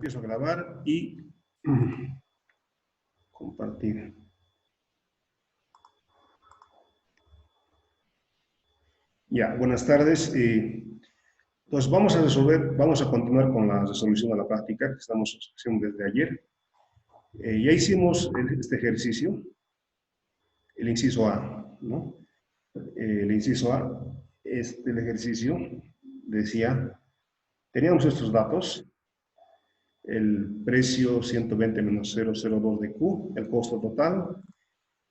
Empiezo a grabar y compartir. Ya, buenas tardes. Entonces vamos a continuar con la resolución de la práctica que estamos haciendo desde ayer. Ya hicimos este ejercicio, el inciso A, ¿no? El inciso A, el ejercicio decía, teníamos estos datos, el precio 120 menos 0,02 de Q, el costo total,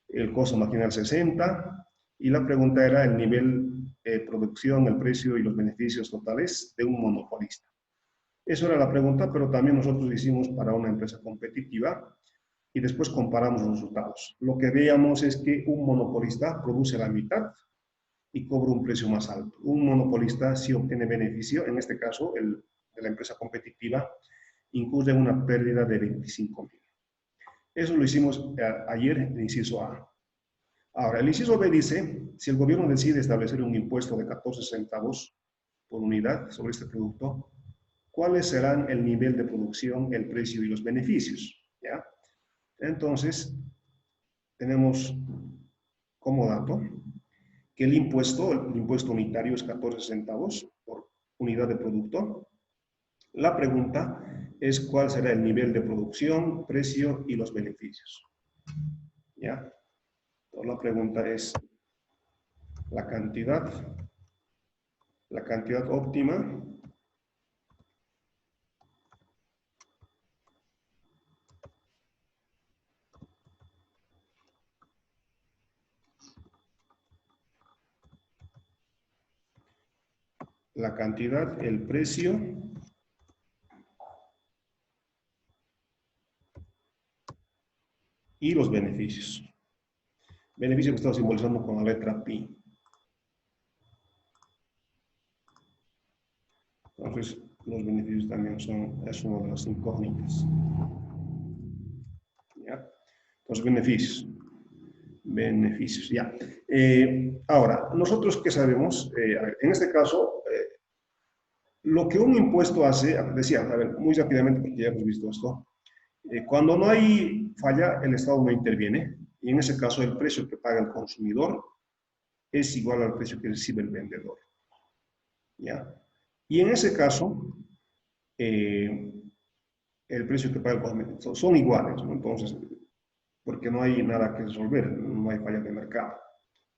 el costo marginal 60, y la pregunta era el nivel de producción, el precio y los beneficios totales de un monopolista. Eso era la pregunta, pero también nosotros lo hicimos para una empresa competitiva y después comparamos los resultados. Lo que veíamos es que un monopolista produce la mitad y cobra un precio más alto. Un monopolista sí obtiene beneficio, en este caso el de la empresa competitiva, incurre en una pérdida de 25.000. Eso lo hicimos ayer en el inciso A. Ahora, el inciso B dice, si el gobierno decide establecer un impuesto de 14 centavos por unidad sobre este producto, ¿cuáles serán el nivel de producción, el precio y los beneficios? ¿Ya? Entonces, tenemos como dato que el impuesto unitario es 14 centavos por unidad de producto. La pregunta es cuál será el nivel de producción, precio y los beneficios. ¿Ya? Entonces, la pregunta es la cantidad óptima la cantidad, el precio y los beneficios. Beneficio que estamos simbolizando con la letra Pi. Entonces, los beneficios también es una de las incógnitas. ¿Ya? Entonces, beneficios, ya. Ahora, nosotros qué sabemos, en este caso, lo que un impuesto hace, decía, a ver, muy rápidamente, porque ya hemos visto esto, cuando no hay falla, el Estado no interviene, y en ese caso el precio que paga el consumidor es igual al precio que recibe el vendedor. ¿Ya? Y en ese caso, el precio que paga el consumidor son iguales, ¿no? Entonces, porque no hay nada que resolver, no hay falla de mercado.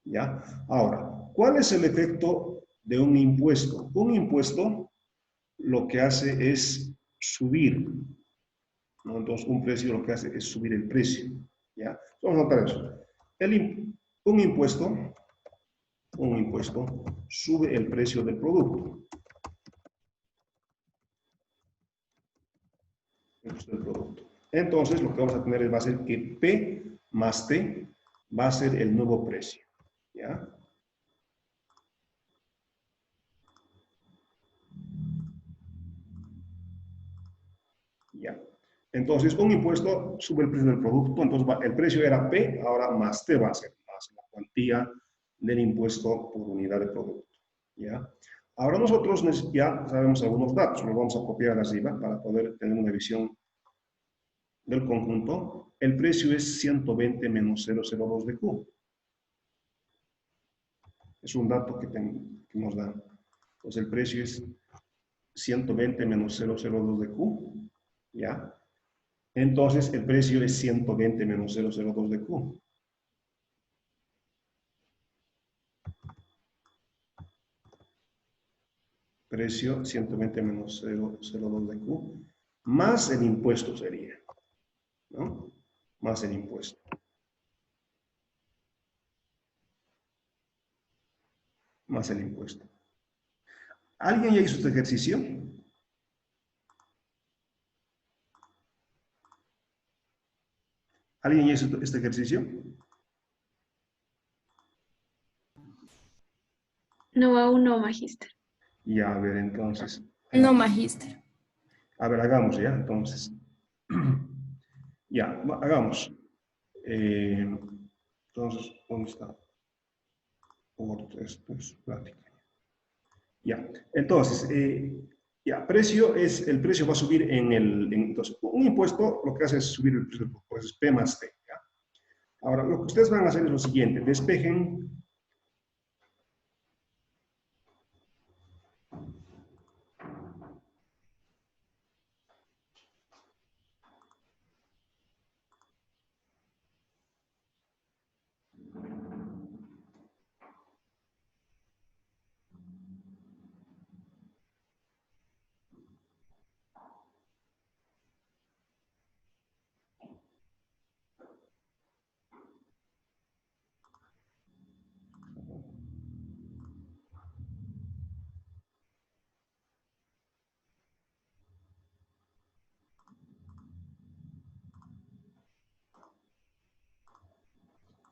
¿Ya? Ahora, ¿cuál es el efecto de un impuesto? Un impuesto lo que hace es subir, ¿no? Entonces, un precio lo que hace es subir el precio. ¿Ya? Vamos a notar eso. Un impuesto sube el precio del producto. Entonces, lo que vamos a tener va a ser que P más T va a ser el nuevo precio. ¿Ya? ¿Ya? Entonces, un impuesto sube el precio del producto, entonces el precio era P, ahora más T va a ser más la cuantía del impuesto por unidad de producto. ¿Ya? Ahora nosotros ya sabemos algunos datos, los vamos a copiar arriba para poder tener una visión del conjunto. El precio es 120 menos 0,02 de Q. Es un dato que nos da. Entonces el precio es 120 menos 0,02 de Q. ¿Ya? Entonces el precio es 120 menos 0,02 de Q. Precio 120 menos 0,02 de Q, más el impuesto sería, ¿no? Más el impuesto. Más el impuesto. ¿Alguien ya hizo este ejercicio? ¿Alguien ya hizo este ejercicio? No, aún no, magíster. Ya, a ver, entonces. No, magíster. A ver, hagamos ya, entonces. Ya, hagamos. Entonces, ¿dónde está? Esto es plática. Ya, entonces, Ya, el precio va a subir entonces, un impuesto lo que hace es subir el precio, pues es P más T. ¿Ya? Ahora, lo que ustedes van a hacer es lo siguiente, despejen.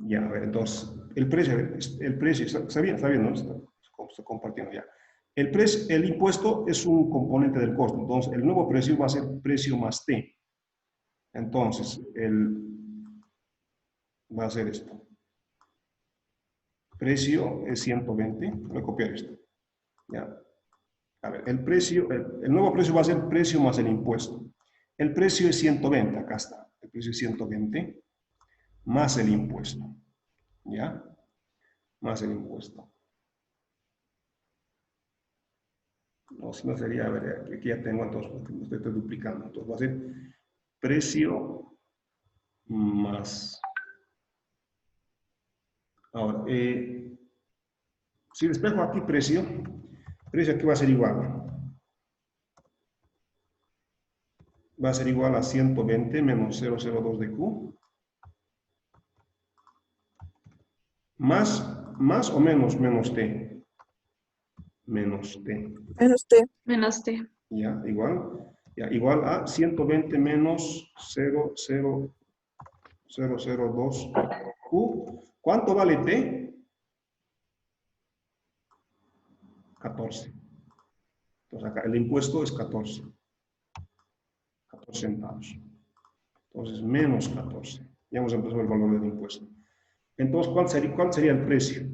Ya, a ver, entonces, el precio, está bien, ¿no? Está compartiendo ya. El impuesto es un componente del costo, entonces el nuevo precio va a ser precio más T. Entonces, va a ser esto. Precio es 120, voy a copiar esto. Ya. A ver, el nuevo precio va a ser precio más el impuesto. El precio es 120, acá está. El precio es 120 más el impuesto. ¿Ya? Más el impuesto. No, si no sería, a ver, aquí ya tengo, entonces, estoy duplicando. Entonces va a ser precio más. Ahora, si despejo aquí precio aquí va a ser igual. Va a ser igual a 120 menos 0,02 de Q. Más o menos T. Menos T. Menos T. Menos T. Ya, igual a 120 menos 0,002 Q. ¿Cuánto vale T? 14. Entonces acá el impuesto es 14 centavos. Entonces menos 14. Ya hemos empezado el valor del impuesto. Entonces, ¿cuál sería el precio?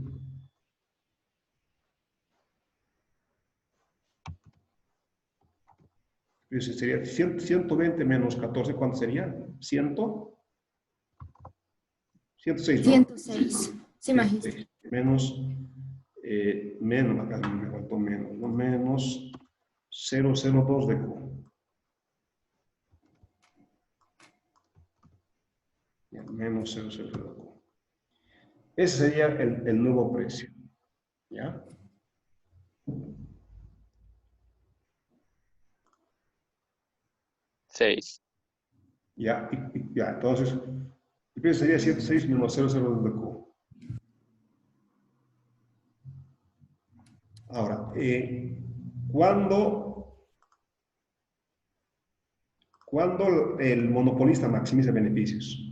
Sería 120 menos 14, ¿cuánto sería? 106, ¿no? 106. Sí, magíster. 106. Menos, acá me faltó menos, ¿no? Menos 0,02 de Q. Ya, menos 0,02 de Q. Ese sería el nuevo precio. ¿Ya? Seis. Ya, ya, entonces, el precio sería 106 menos 0,02 de Q. Ahora, ¿cuándo el monopolista maximiza beneficios?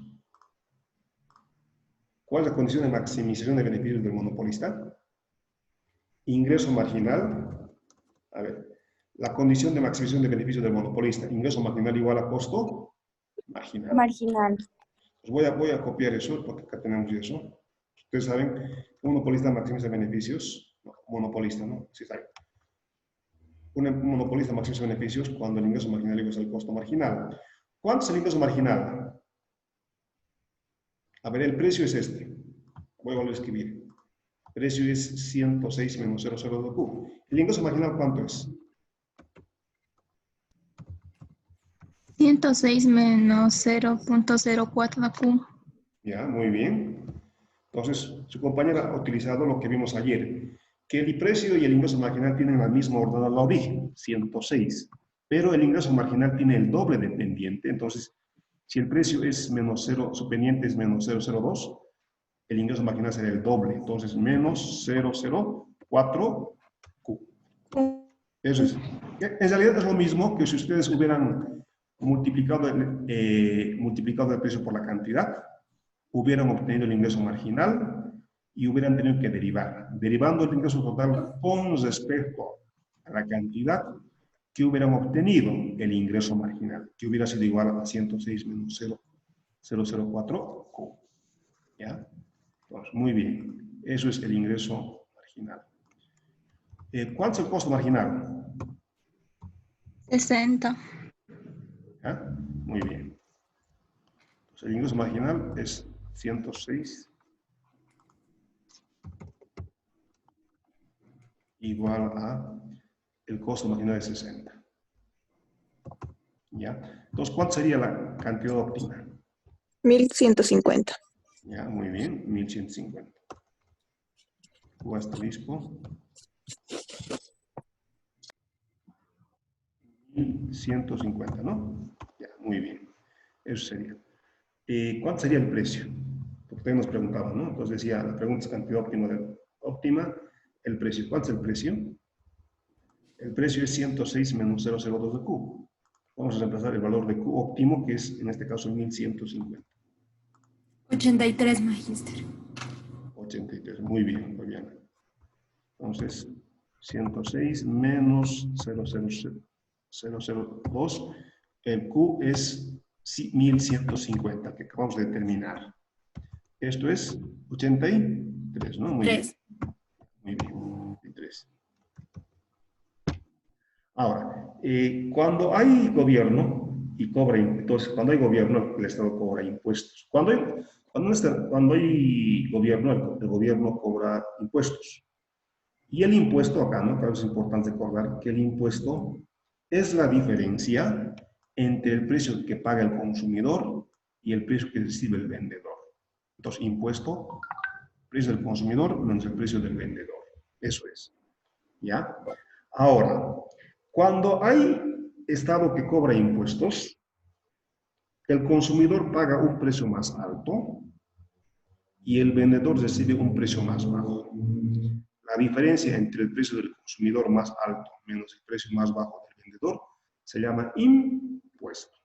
¿Cuál es la condición de maximización de beneficios del monopolista? Ingreso marginal. A ver, la condición de maximización de beneficios del monopolista, ingreso marginal igual a costo marginal. Marginal. Pues voy a copiar eso, porque acá tenemos eso. Ustedes saben, un monopolista maximiza beneficios. No, monopolista, ¿no? Sí, está bien. Un monopolista maximiza beneficios cuando el ingreso marginal igual al costo marginal. ¿Cuánto es el ingreso marginal? A ver, el precio es este. Voy a volver a escribir. El precio es 106 menos 0,02 Q. ¿El ingreso marginal cuánto es? 106 menos 0.04 Q. Ya, muy bien. Entonces, su compañera ha utilizado lo que vimos ayer, que el precio y el ingreso marginal tienen la misma ordenada al origen, 106, pero el ingreso marginal tiene el doble de pendiente. Entonces, si el precio es menos 0, su pendiente es menos 0,02, el ingreso marginal será el doble, entonces menos 0,04 Q. Eso es. En realidad es lo mismo que si ustedes hubieran multiplicado el precio por la cantidad, hubieran obtenido el ingreso marginal y hubieran tenido que derivar. Derivando el ingreso total con respecto a la cantidad que hubieran obtenido el ingreso marginal, que hubiera sido igual a 106 menos 0,004 Q. ¿Ya? Entonces, muy bien. Eso es el ingreso marginal. ¿Cuánto es el costo marginal? 60. ¿Ya? Muy bien. Entonces, el ingreso marginal es 106 igual a el costo marginal de 60. ¿Ya? Entonces, ¿cuánto sería la cantidad óptima? 1150. Ya, muy bien, 1150. Asterisco. 1150, ¿no? Ya, muy bien. Eso sería. ¿Cuánto sería el precio? Porque también nos preguntaban, ¿no? Entonces decía, la pregunta es cantidad óptima, el precio. ¿Cuánto es el precio? El precio es 106 menos 0,02 de Q. Vamos a reemplazar el valor de Q óptimo, que es en este caso 1150. 83, magíster. 83, muy bien, Fabiana. Entonces, 106 menos 0,002. El Q es 1150, que acabamos de determinar. Esto es 83, ¿no? Muy bien. 3. Muy bien, 83. Ahora, cuando hay gobierno y cobra, entonces, cuando hay gobierno, el Estado cobra impuestos. Cuando hay gobierno, el gobierno cobra impuestos. Y el impuesto acá, ¿no? Claro, es importante recordar que el impuesto es la diferencia entre el precio que paga el consumidor y el precio que recibe el vendedor. Entonces, impuesto, precio del consumidor menos el precio del vendedor. Eso es. ¿Ya? Ahora, cuando hay Estado que cobra impuestos, el consumidor paga un precio más alto y el vendedor recibe un precio más bajo. La diferencia entre el precio del consumidor más alto menos el precio más bajo del vendedor se llama impuesto.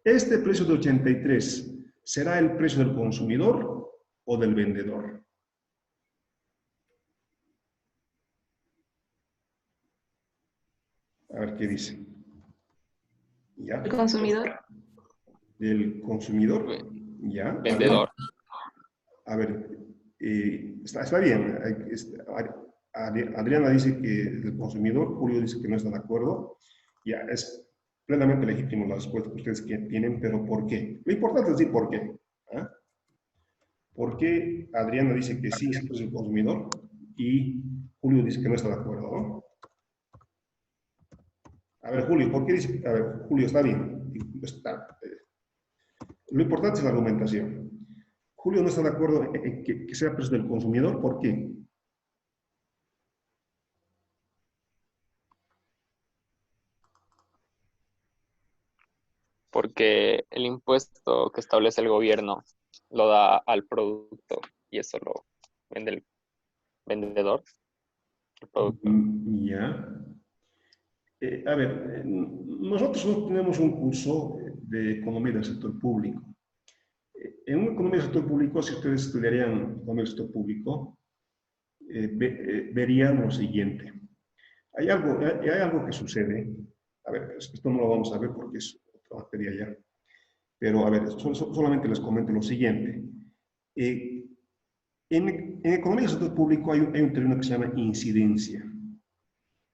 Este precio de 83, ¿será el precio del consumidor o del vendedor? A ver qué dice. ¿Ya? El consumidor. Del consumidor. ¿Ya? Vendedor. A ver, está bien. Adriana dice que el consumidor, Julio dice que no está de acuerdo. Ya, es plenamente legítimo la respuesta que ustedes tienen, pero ¿por qué? Lo importante es decir por qué. ¿Ah? ¿Por qué Adriana dice que sí es el consumidor y Julio dice que no está de acuerdo? ¿No? A ver, Julio, ¿por qué dice? A ver, Julio, está bien. Lo importante es la argumentación. Julio no está de acuerdo en que sea precio del consumidor. ¿Por qué? Porque el impuesto que establece el gobierno lo da al producto y eso lo vende el vendedor, el producto. Ya. A ver, nosotros no tenemos un curso de economía del sector público. En una economía del sector público, si ustedes estudiarían economía del sector público, verían lo siguiente. Hay algo que sucede. A ver, esto no lo vamos a ver porque es otra materia ya. Pero, a ver, solamente les comento lo siguiente. En economía del sector público hay un término que se llama incidencia.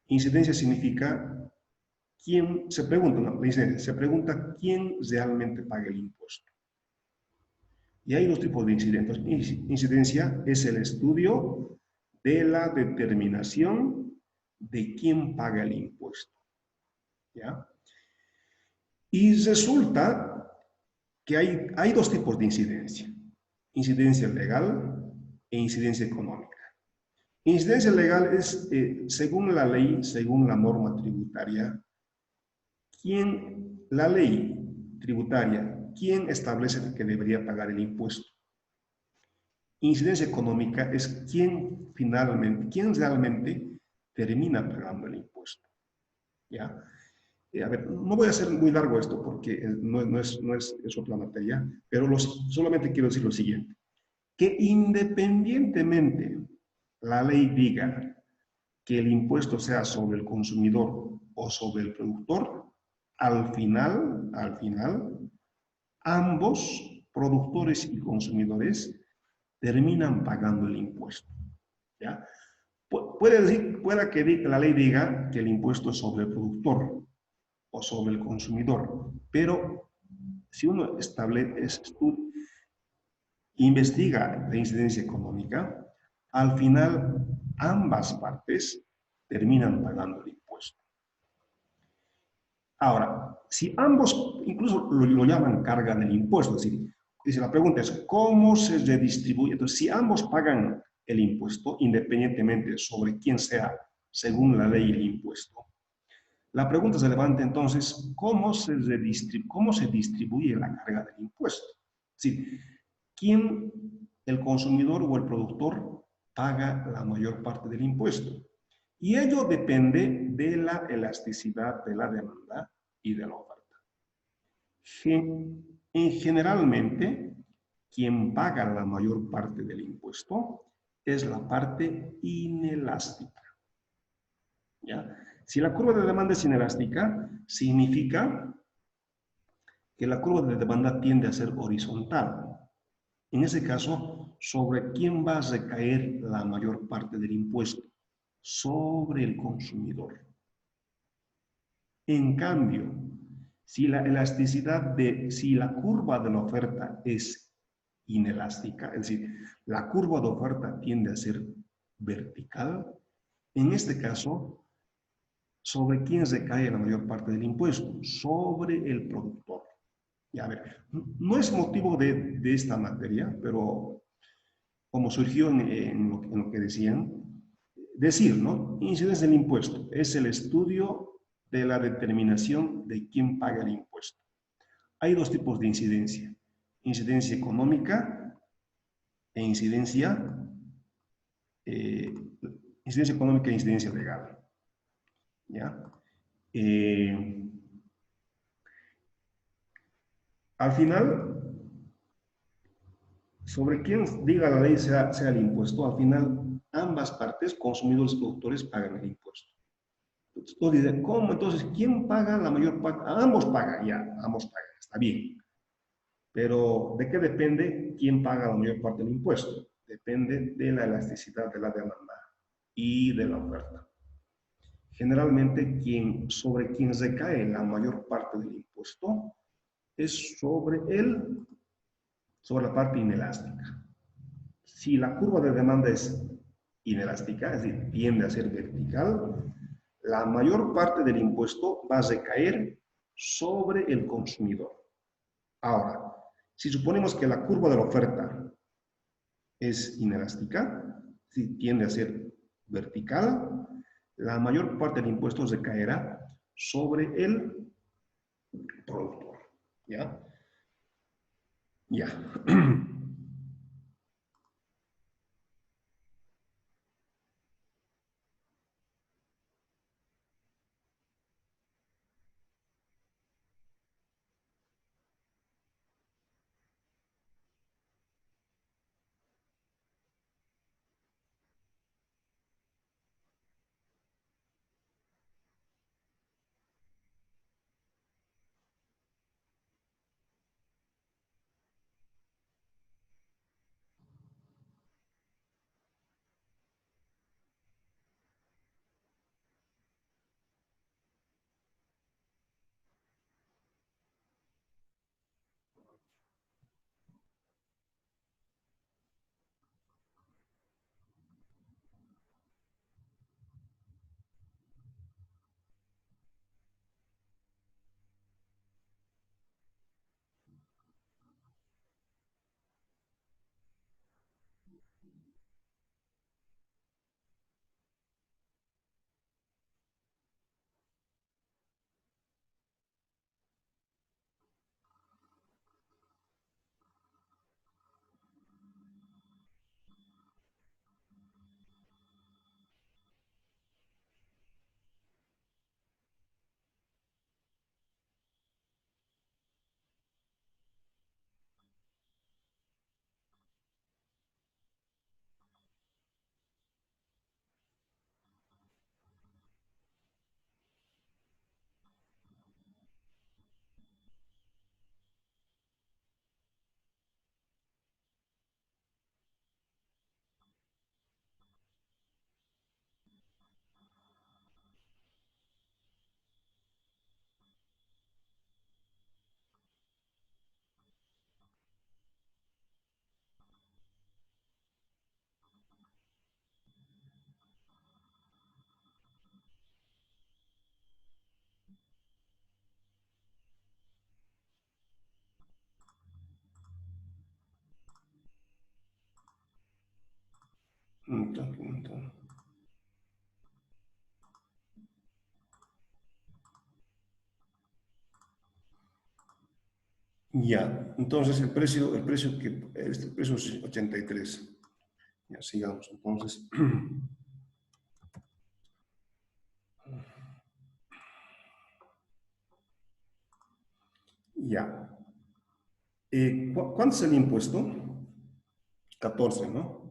Incidencia significa quién, se pregunta, ¿no? Se pregunta quién realmente paga el impuesto. Y hay dos tipos de incidencias. Incidencia es el estudio de la determinación de quién paga el impuesto. ¿Ya? Y resulta que hay dos tipos de incidencia. Incidencia legal e incidencia económica. Incidencia legal es, según la ley, según la norma tributaria, la ley tributaria, ¿quién establece que debería pagar el impuesto? Incidencia económica es quién realmente termina pagando el impuesto. ¿Ya? A ver, no voy a hacer muy largo esto porque es otra materia, pero solamente quiero decir lo siguiente, que independientemente la ley diga que el impuesto sea sobre el consumidor o sobre el productor, al final, ambos, productores y consumidores, terminan pagando el impuesto. ¿Ya? Puede que la ley diga que el impuesto es sobre el productor, o sobre el consumidor. Pero si uno investiga la incidencia económica, al final ambas partes terminan pagando el impuesto. Ahora, si ambos, incluso lo llaman carga del impuesto, es decir, la pregunta es, ¿cómo se redistribuye? Entonces, si ambos pagan el impuesto, independientemente sobre quién sea, según la ley el impuesto, la pregunta se levanta entonces, ¿cómo se distribuye la carga del impuesto? Es decir, ¿quién, el consumidor o el productor, paga la mayor parte del impuesto? Y ello depende de la elasticidad de la demanda y de la oferta. Generalmente, quien paga la mayor parte del impuesto es la parte inelástica. ¿Ya? Si la curva de demanda es inelástica, significa que la curva de demanda tiende a ser horizontal. En ese caso, ¿sobre quién va a recaer la mayor parte del impuesto? Sobre el consumidor. En cambio, si la curva de la oferta es inelástica, es decir, la curva de oferta tiende a ser vertical, en este caso, ¿sobre quién recae la mayor parte del impuesto? Sobre el productor. Ya, a ver, no es motivo de esta materia, pero como surgió en lo que decían, decir, ¿no? Incidencia del impuesto es el estudio de la determinación de quién paga el impuesto. Hay dos tipos de incidencia: incidencia económica e incidencia económica e incidencia legal. ¿Ya? Al final, sobre quién diga la ley sea el impuesto, al final ambas partes, consumidores y productores, pagan el impuesto. Entonces, tú dices, ¿cómo? Entonces, ¿quién paga la mayor parte? Ambos pagan, ya, ambos pagan, está bien. Pero, ¿de qué depende quién paga la mayor parte del impuesto? Depende de la elasticidad de la demanda y de la oferta. Generalmente, sobre quien recae la mayor parte del impuesto es sobre la parte inelástica. Si la curva de demanda es inelástica, es decir, tiende a ser vertical, la mayor parte del impuesto va a recaer sobre el consumidor. Ahora, si suponemos que la curva de la oferta es inelástica, si tiende a ser vertical, la mayor parte del impuesto recaerá sobre el productor. ¿Ya? Ya. Ya, entonces el precio este precio es 83. Ya, sigamos, entonces. Ya. ¿Cuánto es el impuesto? 14, ¿no?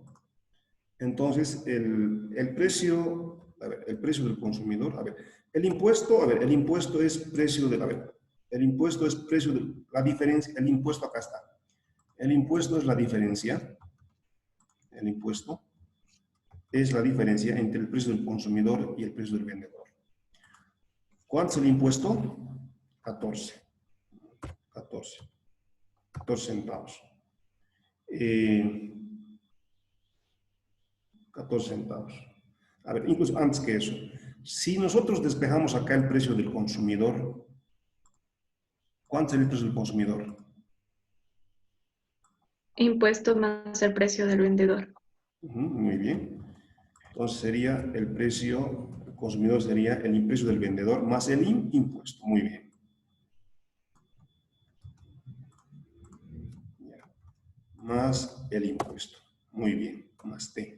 Entonces, el precio, a ver, el precio del consumidor, a ver, el impuesto es precio de, a ver, el impuesto es precio de, la diferencia, el impuesto acá está. El impuesto es la diferencia, el impuesto es la diferencia entre el precio del consumidor y el precio del vendedor. ¿Cuánto es el impuesto? 14 centavos. 14 centavos. A ver, incluso antes que eso, si nosotros despejamos acá el precio del consumidor, ¿cuánto es el precio del consumidor? Impuestos más el precio del vendedor. Muy bien. Entonces sería el precio, el consumidor sería el precio del vendedor más el impuesto. Muy bien. Más el impuesto. Muy bien. Más T.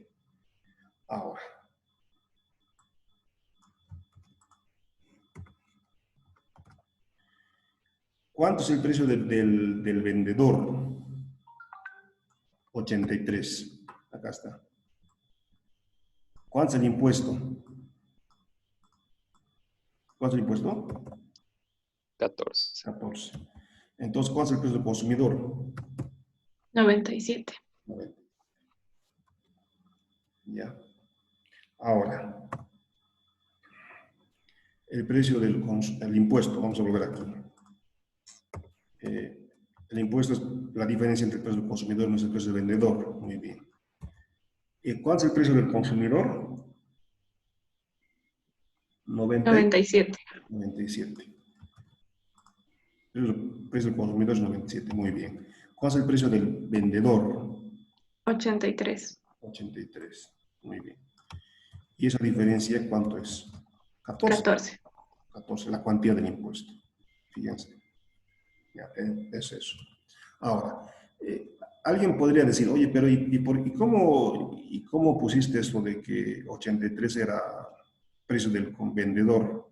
Ahora. ¿Cuánto es el precio del vendedor? 83. Acá está. ¿Cuánto es el impuesto? ¿Cuánto es el impuesto? 14. 14. Entonces, ¿cuánto es el precio del consumidor? 97. 90. Ya. Ahora, el precio el impuesto, vamos a volver aquí. El impuesto es la diferencia entre el precio del consumidor y el precio del vendedor. Muy bien. ¿Cuál es el precio del consumidor? 97. 97. El precio del consumidor es 97. Muy bien. ¿Cuál es el precio del vendedor? 83. 83. Muy bien. ¿Y esa diferencia cuánto es? 14. 14. 14, la cuantía del impuesto. Fíjense. Ya, es eso. Ahora, alguien podría decir, oye, pero ¿y cómo pusiste eso de que 83 era precio del vendedor?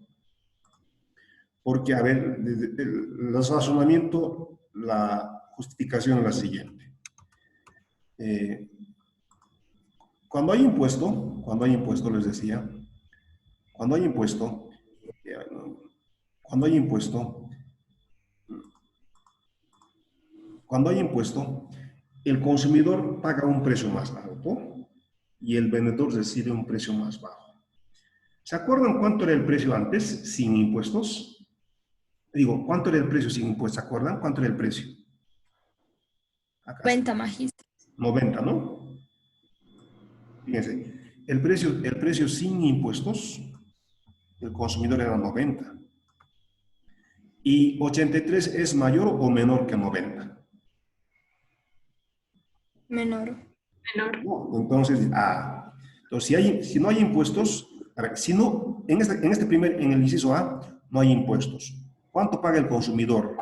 Porque, a ver, el razonamiento, la justificación es la siguiente. Cuando hay impuesto, les decía, cuando hay impuesto, el consumidor paga un precio más alto y el vendedor recibe un precio más bajo. ¿Se acuerdan cuánto era el precio antes sin impuestos? Digo, ¿cuánto era el precio sin impuestos? ¿Se acuerdan cuánto era el precio? Acá. 90, magíster. 90, ¿no? Fíjense, el precio sin impuestos, el consumidor era 90. ¿Y 83 es mayor o menor que 90? Menor. Menor. No, entonces, si no hay impuestos, a ver, si no, en el inciso A, no hay impuestos. ¿Cuánto paga el consumidor?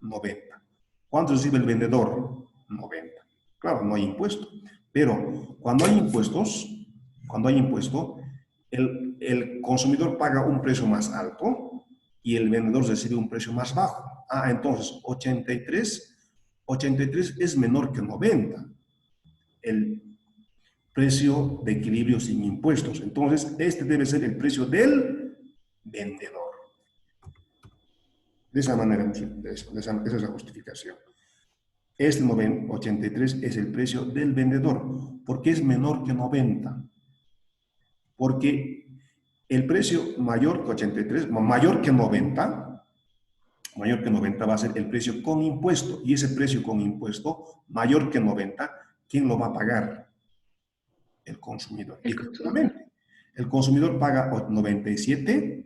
90. ¿Cuánto recibe el vendedor? 90. Claro, no hay impuesto. Pero cuando hay impuestos, el consumidor paga un precio más alto y el vendedor recibe un precio más bajo. Entonces 83 es menor que 90. El precio de equilibrio sin impuestos. Entonces, este debe ser el precio del vendedor. De esa manera, esa es la justificación. Este 83 es el precio del vendedor. ¿Por qué es menor que 90? Porque el precio mayor que 83, mayor que 90 va a ser el precio con impuesto. Y ese precio con impuesto, mayor que 90, ¿quién lo va a pagar? El consumidor. Y efectivamente, el consumidor paga 97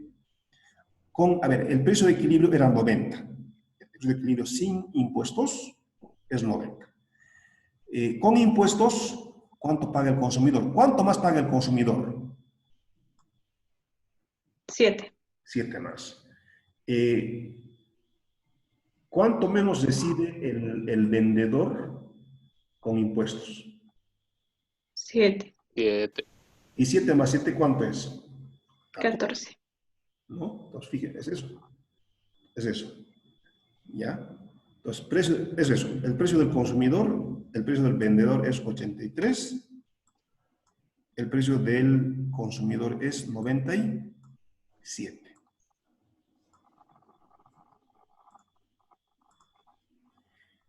el precio de equilibrio era 90. El precio de equilibrio sin impuestos es 90. Con impuestos ¿Cuánto paga el consumidor? ¿Cuánto más paga el consumidor? 7. 7 más. ¿Cuánto menos recibe el vendedor con impuestos? 7. 7. ¿Y 7 más 7 cuánto es? 14. ¿No? Entonces, fíjense, es eso. Es eso. ¿Ya? Entonces, precio, es eso. El precio del consumidor, el precio del vendedor es 83. El precio del consumidor es 97.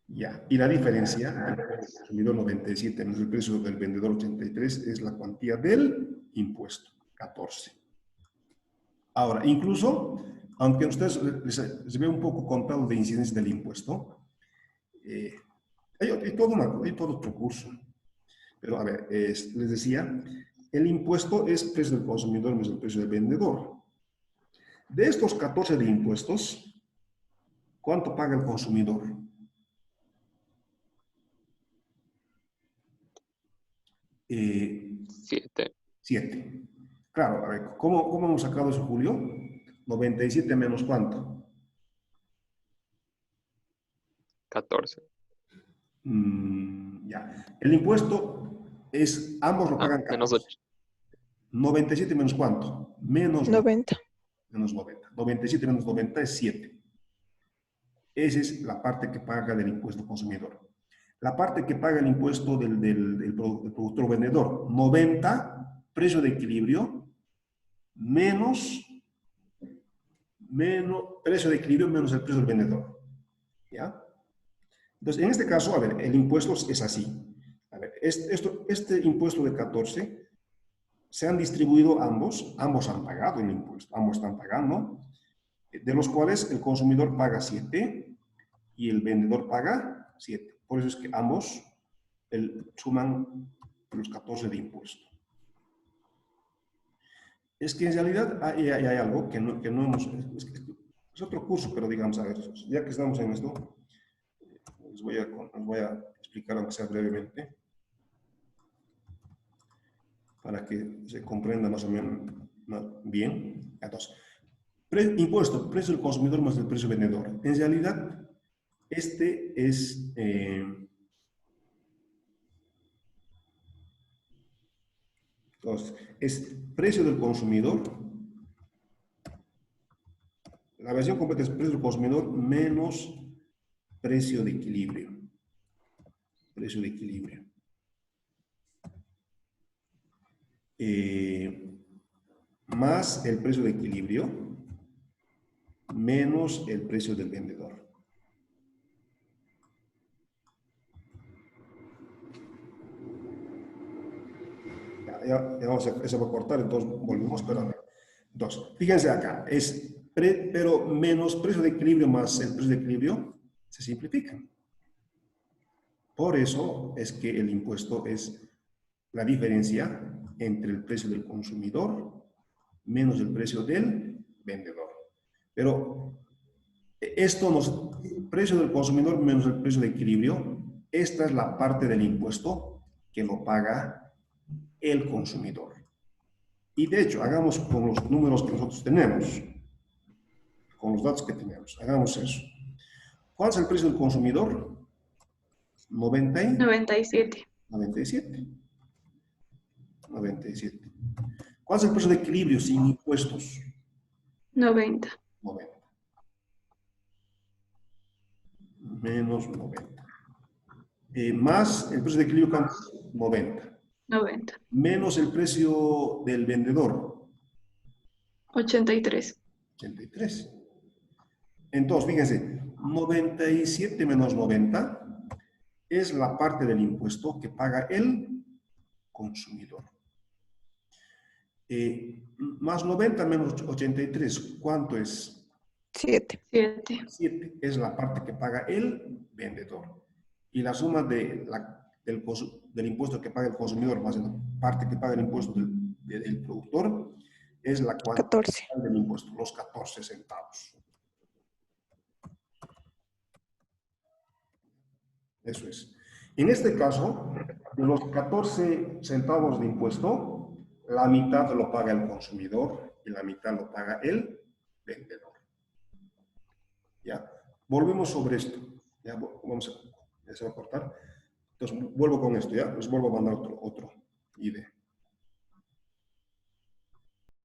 Ya. Y la diferencia entre el consumidor 97 menos el precio del vendedor 83 es la cuantía del impuesto, 14. Ahora, incluso, aunque a ustedes se ve un poco contado de incidencia del impuesto, hay todo otro curso. Pero a ver, les decía, el impuesto es precio del consumidor menos el precio del vendedor. De estos 14 de impuestos, ¿cuánto paga el consumidor? 7. 7. Claro, a ver, ¿cómo hemos sacado eso, Julio? 97 menos ¿cuánto? 14. Ya. El impuesto es, ambos lo pagan Menos 14. 8. 97 menos ¿cuánto? Menos 90. menos 90. 97 menos 90 es 7. Esa es la parte que paga del impuesto consumidor. La parte que paga el impuesto del productor vendedor, 90, precio de equilibrio, menos precio de equilibrio menos el precio del vendedor. ¿Ya? Entonces, en este caso, a ver, el impuesto es así. A ver, este impuesto de 14, se han distribuido ambos han pagado el impuesto, ambos están pagando, de los cuales el consumidor paga 7 y el vendedor paga 7. Por eso es que ambos suman los 14 de impuesto. Es que en realidad hay algo que no hemos... Es otro curso, pero digamos, a ver, ya que estamos en esto, les voy a explicar, aunque sea brevemente, para que se comprenda más o menos bien. Entonces, impuesto, precio del consumidor más el precio del vendedor. En realidad, este es... entonces, es precio del consumidor. La versión completa es precio del consumidor menos precio de equilibrio. Precio de equilibrio. Más el precio de equilibrio menos el precio del vendedor. Ya vamos eso va a cortar, entonces volvemos, pero entonces, fíjense acá, pero menos precio de equilibrio más el precio de equilibrio se simplifican. Por eso es que el impuesto es la diferencia entre el precio del consumidor menos el precio del vendedor. Pero precio del consumidor menos el precio de equilibrio, esta es la parte del impuesto que lo paga el consumidor. Y de hecho, hagamos con los números que nosotros tenemos, con los datos que tenemos, hagamos eso. ¿Cuál es el precio del consumidor? 97. 97. ¿Cuál es el precio de equilibrio sin impuestos? 90. 90. Menos 90. Más el precio de equilibrio, ¿cuánto? 90. 90. Menos el precio del vendedor. 83. 83. Entonces, fíjense, 97 menos 90 es la parte del impuesto que paga el consumidor. Más 90 menos 83, ¿cuánto es? 7. 7. 7 es la parte que paga el vendedor. Y la suma del impuesto que paga el consumidor más la parte que paga el impuesto del productor es la cuantía 14. del impuesto, los 14 centavos. Eso es. En este caso, De los 14 centavos de impuesto, la mitad lo paga el consumidor y la mitad lo paga el vendedor. ¿Ya? Volvemos sobre esto. Ya, vamos a, ya se va a cortar. Entonces, vuelvo con esto, ¿ya? Les vuelvo a mandar otro ID.